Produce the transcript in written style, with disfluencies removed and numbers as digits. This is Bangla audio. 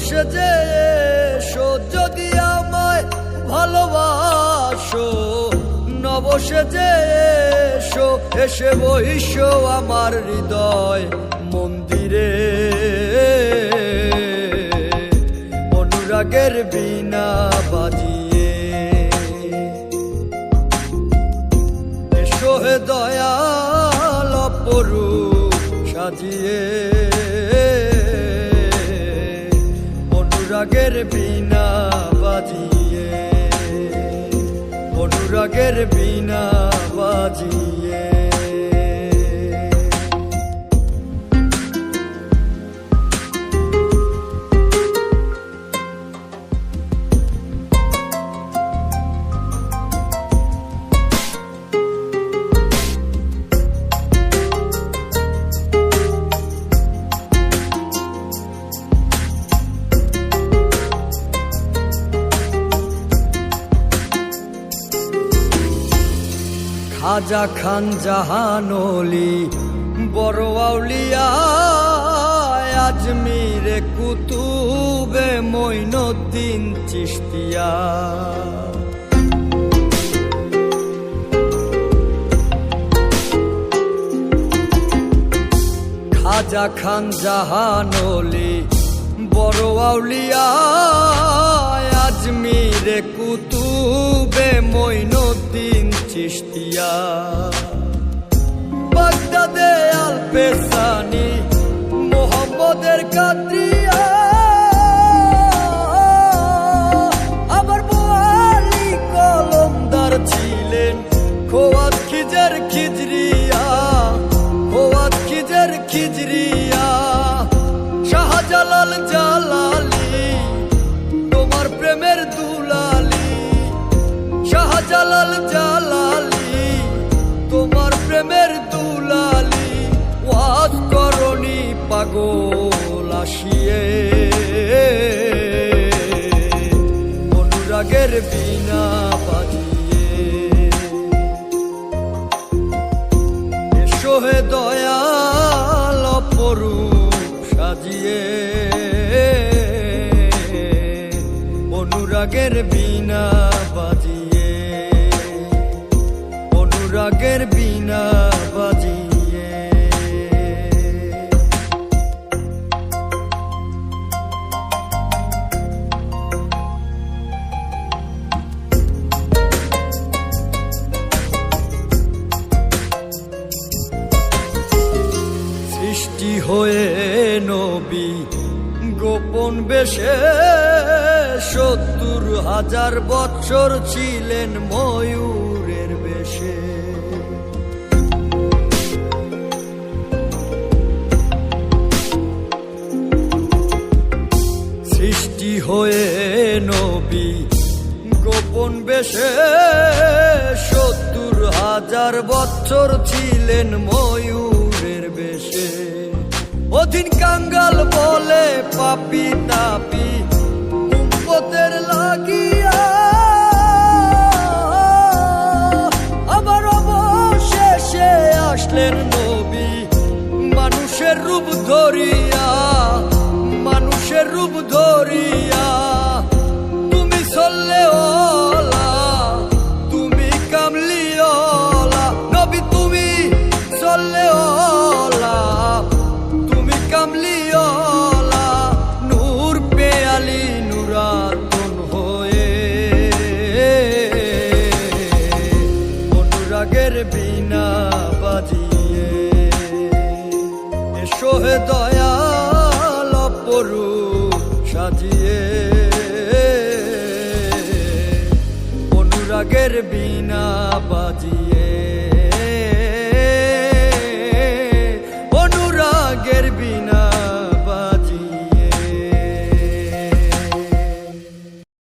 সেজে এসো যদি আমায় ভালোবাসো, নব সেজে এসো, এসে বহিসো আমার হৃদয় মন্দিরে। অনুরাগের বীণা বাজিয়ে এসো হে দয়াল অপরূপ সাজিয়ে। অনুরাগের বীণা বাজিয়ে, অনুরাগের বীণা বাজিয়ে। খাজা খান জাহানলি বড় আউলিয়া, আজমিরে কুতুবে মঈনুদ্দিন চিশতিয়া। খাজা খান জাহানলি বড় আউলিয়া, আজমিরে কুতুবে মঈনুদ্দিন চিশতিয়া। বাগদাদে আল পেসানি মোহাম্মদের কাদরিয়া, আবার বোয়ালি কলমদার ছিলেন খোয়াত খিজের খিজরিয়া, খোয়াত খিজের খিজরিয়া। শাহজালাল জালালি তোমার প্রেমের দুলালি, শাহজালাল জালালি তোমার প্রেমের দুলালি। ওয়াজ করনি পাগল আসিয়ে, অনুরাগের বীণা বাজিয়ে এসো হে দয়াল অপরূপ সাজিয়ে। অনুরাগের বীণা বাজিয়ে, অনুরাগের বীণা বাজিয়ে। সৃষ্টি হয়ে নবী গোপন বেশে ৭০,০০০ বৎসর ছিলেন ময়ূরের বেশে। সৃষ্টি হয়ে নবী গোপন বেশে ৭০,০০০ বৎসর ছিলেন ময়ূরের বেশে। অধীন কাঙ্গাল বলে পাপি তাপি উম্মতের লাগিয়া, আবার অবশেষে আসলেন নবী মানুষের রূপ ধরিয়া, মানুষের রূপ ধরিয়া। তুমি সল্লেওয়ালা, তুমি কামলিওয়ালা নবী, তুমি সল্লেওয়ালা, তুমি কামলিওয়ালা। নূর পেয়ালি নুরাতুন হয়ে, অনুরাগের বীণা বাজিয়ে এসো হে দয়াল অপরূপ সাজিয়ে। অনুরাগের বীণা বাজিয়ে।